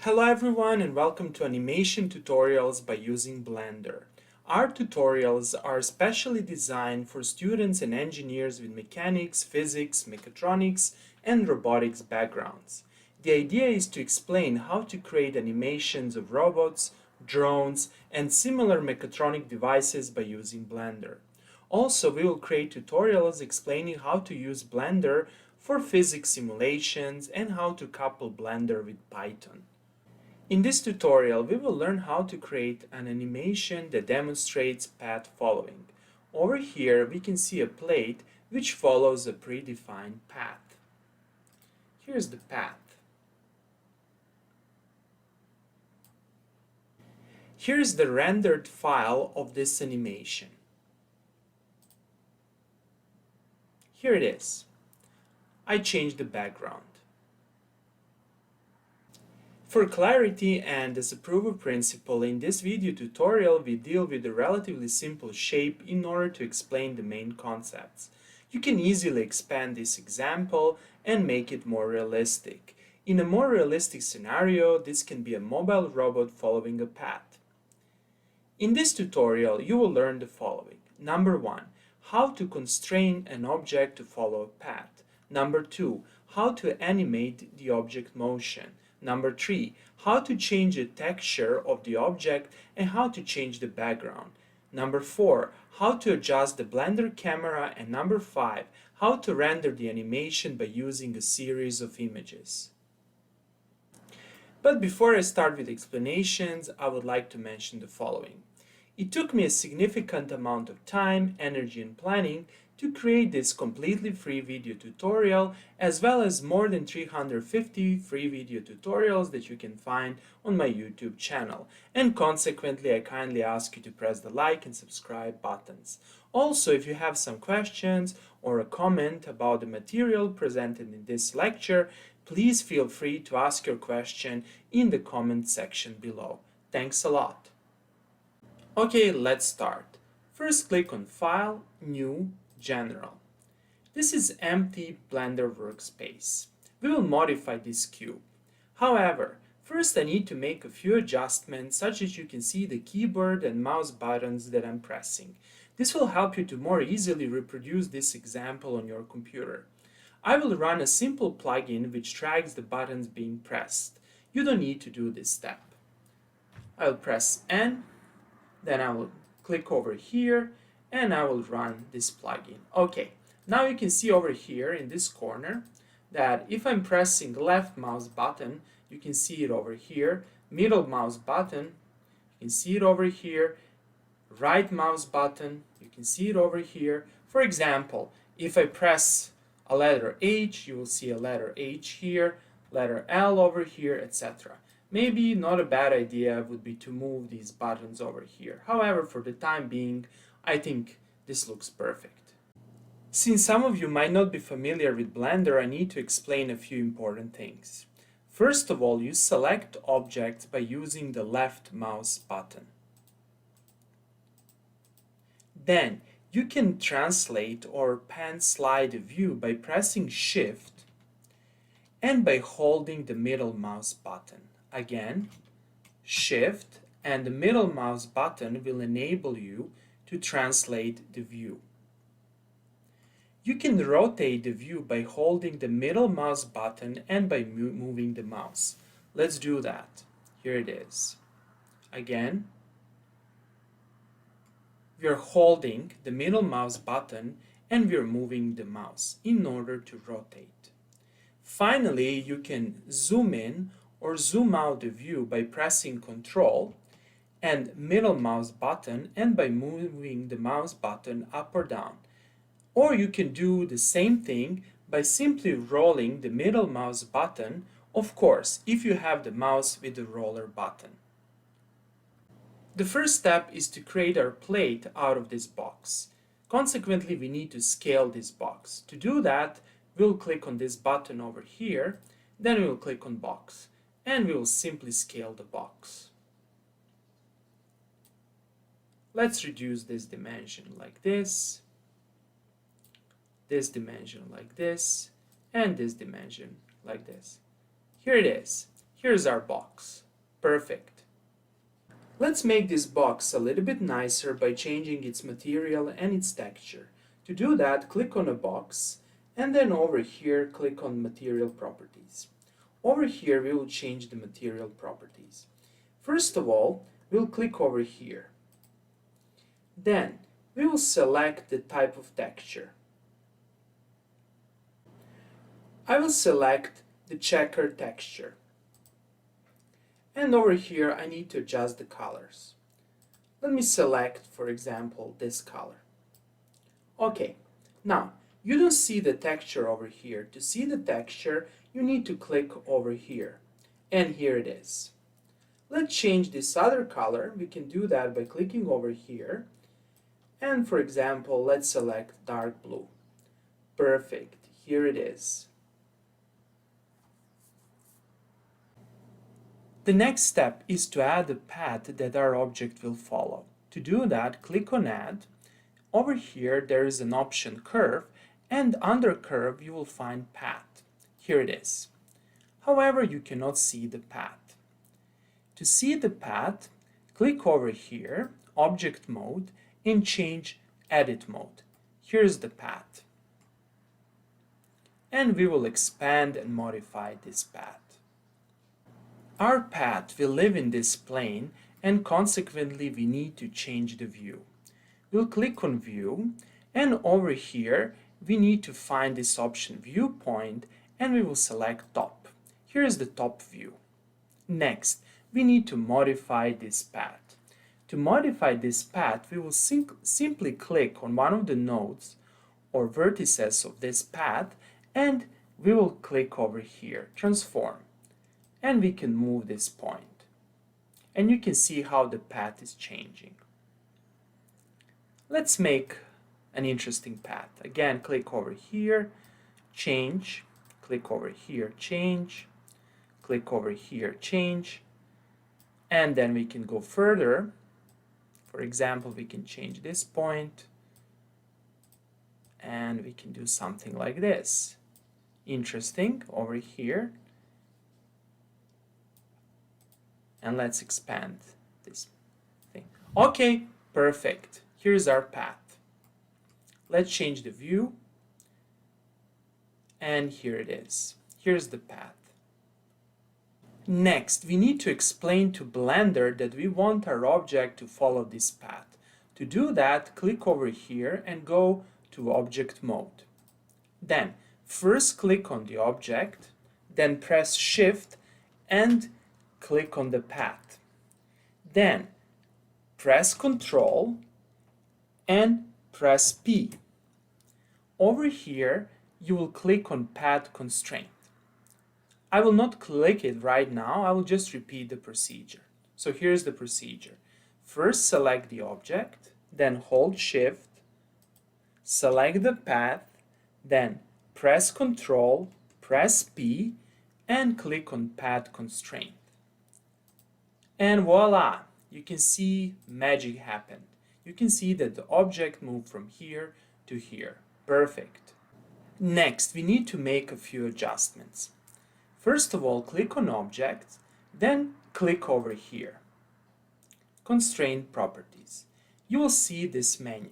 Hello everyone and welcome to animation tutorials by using Blender. Our tutorials are specially designed for students and engineers with mechanics, physics, mechatronics, and robotics backgrounds. The idea is to explain how to create animations of robots, drones, and similar mechatronic devices by using Blender. Also, we will create tutorials explaining how to use Blender for physics simulations and how to couple Blender with Python. In this tutorial, we will learn how to create an animation that demonstrates path following. Over here, we can see a plate which follows a predefined path. Here's the path. Here's the rendered file of this animation. Here it is. I changed the background. For clarity and as a proof of principle, in this video tutorial we deal with a relatively simple shape in order to explain the main concepts. You can easily expand this example and make it more realistic. In a more realistic scenario, this can be a mobile robot following a path. In this tutorial, you will learn the following. Number 1. How to constrain an object to follow a path. Number 2. How to animate the object motion. Number 3. How to change the texture of the object and how to change the background. Number 4. How to adjust the Blender camera. And number 5. How to render the animation by using a series of images. But before I start with explanations, I would like to mention the following. It took me a significant amount of time, energy, and planning to create this completely free video tutorial, as well as more than 350 free video tutorials that you can find on my YouTube channel. And consequently, I kindly ask you to press the like and subscribe buttons. Also, if you have some questions or a comment about the material presented in this lecture, please feel free to ask your question in the comment section below. Thanks a lot. Okay, let's start. First, click on File, New, General. This is empty Blender workspace. We will modify this cube. However, first I need to make a few adjustments such that you can see the keyboard and mouse buttons that I'm pressing. This will help you to more easily reproduce this example on your computer. I will run a simple plugin which tracks the buttons being pressed. You don't need to do this step. I'll press N. Then I will click over here and I will run this plugin. Okay, now you can see over here in this corner that if I'm pressing left mouse button, you can see it over here, middle mouse button, you can see it over here, right mouse button, you can see it over here. For example, if I press a letter H, you will see a letter H here, letter L over here, etc. Maybe not a bad idea would be to move these buttons over here. However, for the time being, I think this looks perfect. Since some of you might not be familiar with Blender, I need to explain a few important things. First of all, you select objects by using the left mouse button. Then, you can translate or pan slide a view by pressing Shift and by holding the middle mouse button. Again, Shift and the middle mouse button will enable you to translate the view. You can rotate the view by holding the middle mouse button and by moving the mouse. Let's do that. Here it is. Again, we are holding the middle mouse button and we are moving the mouse in order to rotate. Finally, you can zoom in or zoom out the view by pressing Ctrl and middle mouse button and by moving the mouse button up or down. Or you can do the same thing by simply rolling the middle mouse button, of course, if you have the mouse with the roller button. The first step is to create our plate out of this box. Consequently, we need to scale this box. To do that, we'll click on this button over here, then we'll click on Box, and we will simply scale the box. Let's reduce this dimension like this dimension like this, and this dimension like this. Here it is. Here's our box. Perfect. Let's make this box a little bit nicer by changing its material and its texture. To do that, click on a box and then over here click on Material Properties. Over here we will change the material properties. First of all, we'll click over here. Then we will select the type of texture. I will select the checker texture. And over here I need to adjust the colors. Let me select, for example, this color. Okay, now you don't see the texture over here. To see the texture, you need to click over here. And here it is. Let's change this other color. We can do that by clicking over here. And for example, let's select dark blue. Perfect, here it is. The next step is to add a path that our object will follow. To do that, click on Add. Over here there is an option Curve, and under Curve you will find Path. Here it is. However, you cannot see the path. To see the path, click over here, Object Mode, and change Edit Mode. Here's the path. And we will expand and modify this path. Our path will live in this plane, and consequently we need to change the view. We'll click on View, and over here we need to find this option Viewpoint, and we will select Top. Here is the top view. Next, we need to modify this path. To modify this path, we will simply click on one of the nodes or vertices of this path, and we will click over here, Transform. And we can move this point. And you can see how the path is changing. Let's make an interesting path. Again, click over here, change, click over here, change, click over here, change, and then we can go further. For example, we can change this point, and we can do something like this. Interesting, over here. And let's expand this thing. Okay, perfect. Here's our path. Let's change the view. And here it is. Here's the path. Next, we need to explain to Blender that we want our object to follow this path. To do that, click over here and go to Object Mode. Then, first click on the object, then press Shift and click on the path. Then press Ctrl and press P. Over here you will click on Path Constraint. I will not click it right now, I will just repeat the procedure. So here's the procedure. First select the object, then hold Shift, select the path, then press Ctrl, press P, and click on Path Constraint. And voila, you can see magic happened. You can see that the object moved from here to here. Perfect. Next, we need to make a few adjustments. First of all, click on Object, then click over here. Constraint Properties. You will see this menu.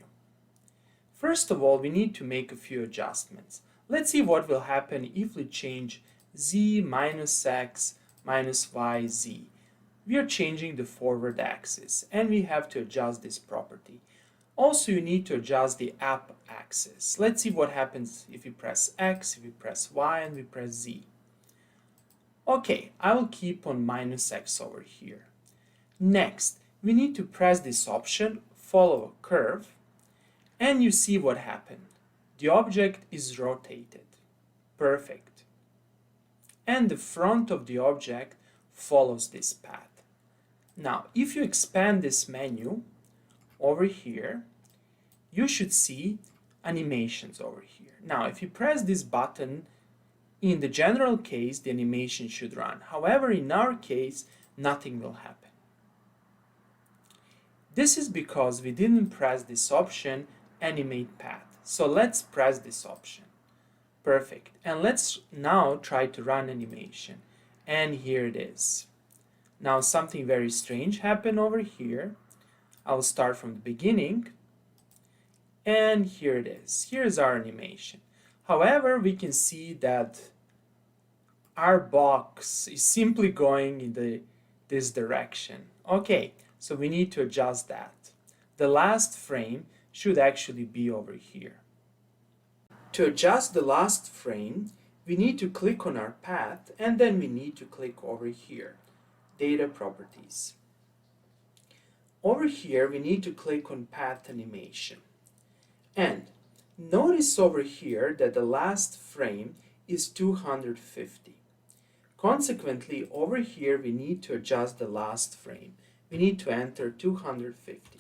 First of all, we need to make a few adjustments. Let's see what will happen if we change z minus x minus y z. We are changing the forward axis, and we have to adjust this property. Also, you need to adjust the up axis. Let's see what happens if we press X, if we press Y, and we press Z. Okay, I will keep on minus X over here. Next, we need to press this option, follow a curve, and you see what happened. The object is rotated. Perfect. And the front of the object follows this path. Now, if you expand this menu over here, you should see animations over here. Now, if you press this button, in the general case, the animation should run. However, in our case, nothing will happen. This is because we didn't press this option, Animate Path. So let's press this option. Perfect. And let's now try to run animation. And here it is. Now something very strange happened over here. I'll start from the beginning. And here it is. Here's our animation. However, we can see that our box is simply going in this direction. Okay, so we need to adjust that. The last frame should actually be over here. To adjust the last frame, we need to click on our path and then we need to click over here, Data Properties. Over here, we need to click on Path Animation. And notice over here that the last frame is 250. Consequently, over here we need to adjust the last frame. We need to enter 250.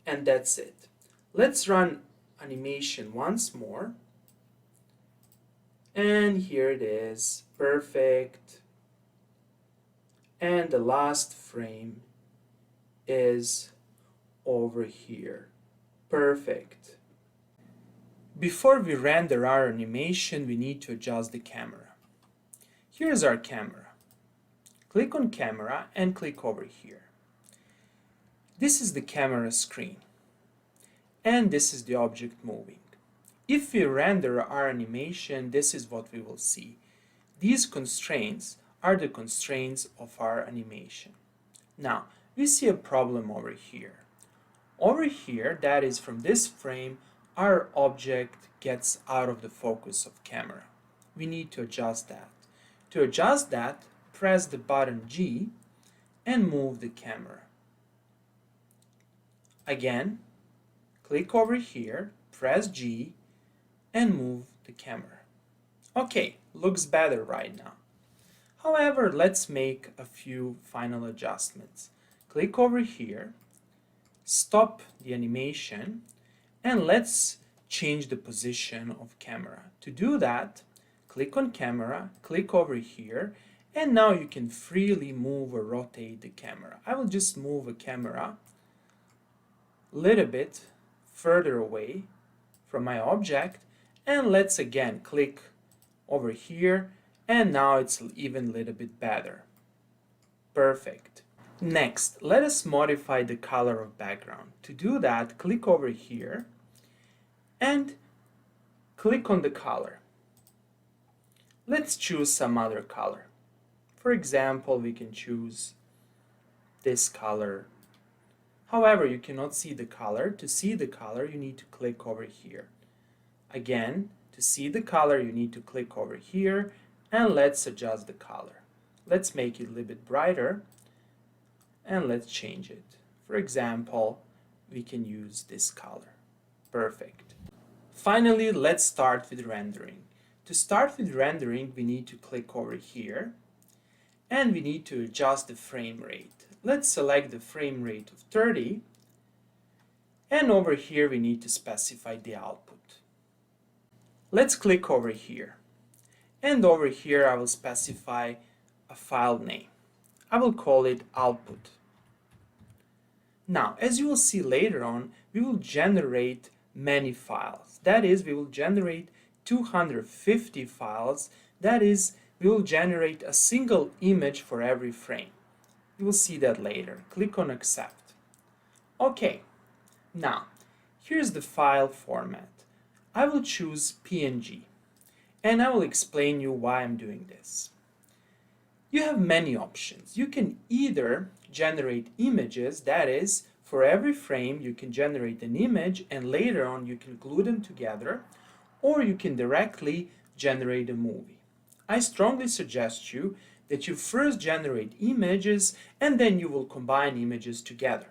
And that's it. Let's run animation once more. And here it is. Perfect. And the last frame is over here. Perfect. Before we render our animation, we need to adjust the camera. Here's our camera. Click on Camera and click over here. This is the camera screen. And this is the object moving. If we render our animation, this is what we will see. These constraints are the constraints of our animation. Now, we see a problem over here. Over here, that is from this frame, our object gets out of the focus of camera. We need to adjust that. To adjust that, press the button G and move the camera. Again, click over here, press G and move the camera. Okay, looks better right now. However, let's make a few final adjustments. Click over here, stop the animation, and let's change the position of camera. To do that, click on Camera, click over here, and now you can freely move or rotate the camera. I will just move a camera a little bit further away from my object, and let's again click over here, and now it's even a little bit better. Perfect. Next, let us modify the color of background. To do that, click over here and click on the color. Let's choose some other color. For example, we can choose this color. However, you cannot see the color. To see the color, you need to click over here. Again, to see the color, you need to click over here, and let's adjust the color. Let's make it a little bit brighter, and let's change it. For example, we can use this color. Perfect. Finally, let's start with rendering. To start with rendering, we need to click over here and we need to adjust the frame rate. Let's select the frame rate of 30 and over here we need to specify the output. Let's click over here and over here I will specify a file name. I will call it output. Now, as you will see later on, we will generate many files. That is, we will generate 250 files. That is, we will generate a single image for every frame. You will see that later. Click on Accept. Okay, now, here's the file format. I will choose PNG, and I will explain you why I'm doing this. You have many options. You can either generate images, that is, for every frame you can generate an image and later on you can glue them together, or you can directly generate a movie. I strongly suggest you that you first generate images and then you will combine images together.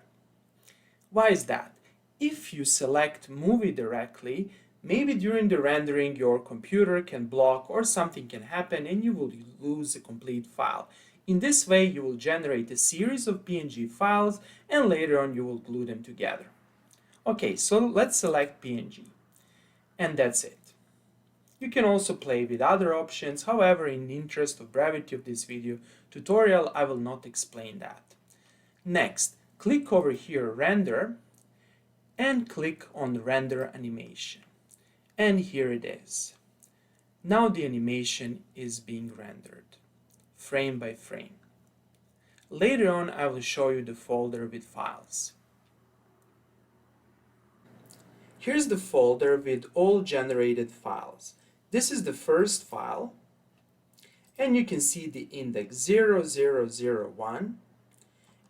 Why is that? If you select movie directly, maybe during the rendering your computer can block or something can happen and you will lose a complete file. In this way you will generate a series of PNG files and later on you will glue them together. Okay, so let's select PNG. And that's it. You can also play with other options, however, in the interest of brevity of this video tutorial, I will not explain that. Next, click over here, Render, and click on Render Animation. And here it is. Now the animation is being rendered. frame by frame. Later on, I will show you the folder with files. Here's the folder with all generated files. This is the first file, and you can see the index 0001,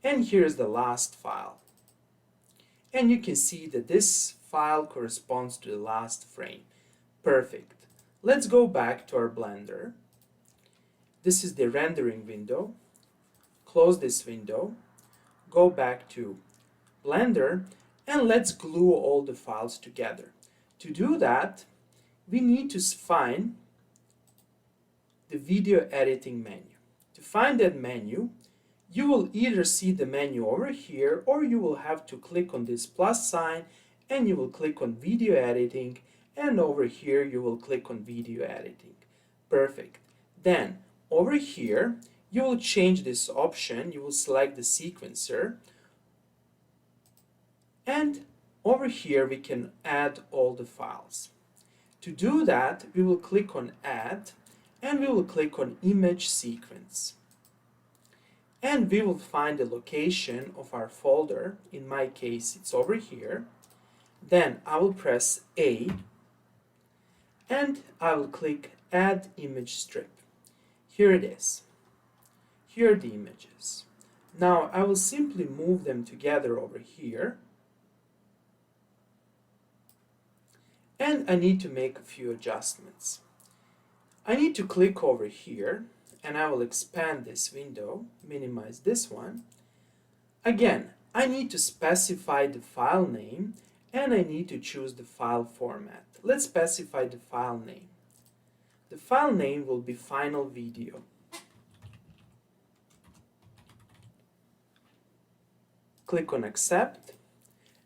and here's the last file. And you can see that this file corresponds to the last frame. Perfect. Let's go back to our Blender. This is the rendering window. Close this window. Go back to Blender, and let's glue all the files together. To do that, we need to find the video editing menu. To find that menu, you will either see the menu over here, or you will have to click on this plus sign and you will click on video editing, and over here you will click on video editing. Perfect. Then over here you will change this option, you will select the sequencer, and over here we can add all the files. To do that, we will click on add, and we will click on image sequence. And we will find the location of our folder. In my case, it's over here. Then I will press A, and I will click add image strip. Here it is. Here are the images. Now I will simply move them together over here. And I need to make a few adjustments. I need to click over here, and I will expand this window, minimize this one. Again, I need to specify the file name, and I need to choose the file format. Let's specify the file name. The file name will be final video. Click on accept,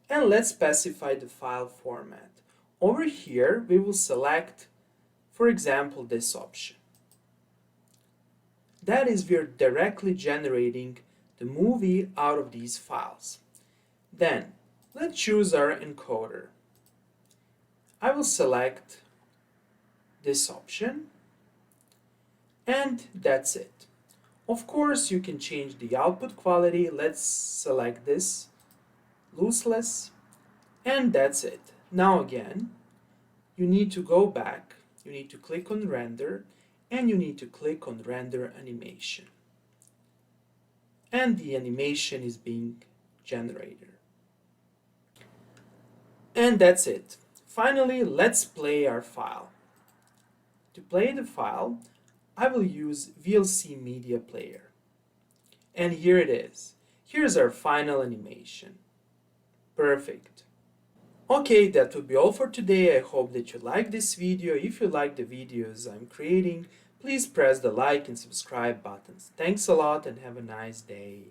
and let's specify the file format. Over here, we will select, for example, this option. That is, we are directly generating the movie out of these files. Then, let's choose our encoder. I will select this option, and that's it. Of course, you can change the output quality. Let's select this, lossless, and that's it. Now again, you need to go back, you need to click on render, and you need to click on render animation. And the animation is being generated. And that's it. Finally, let's play our file. To play the file, I will use VLC Media Player. And here it is. Here's our final animation. Perfect. Okay, that would be all for today. I hope that you like this video. If you like the videos I'm creating, please press the like and subscribe buttons. Thanks a lot and have a nice day.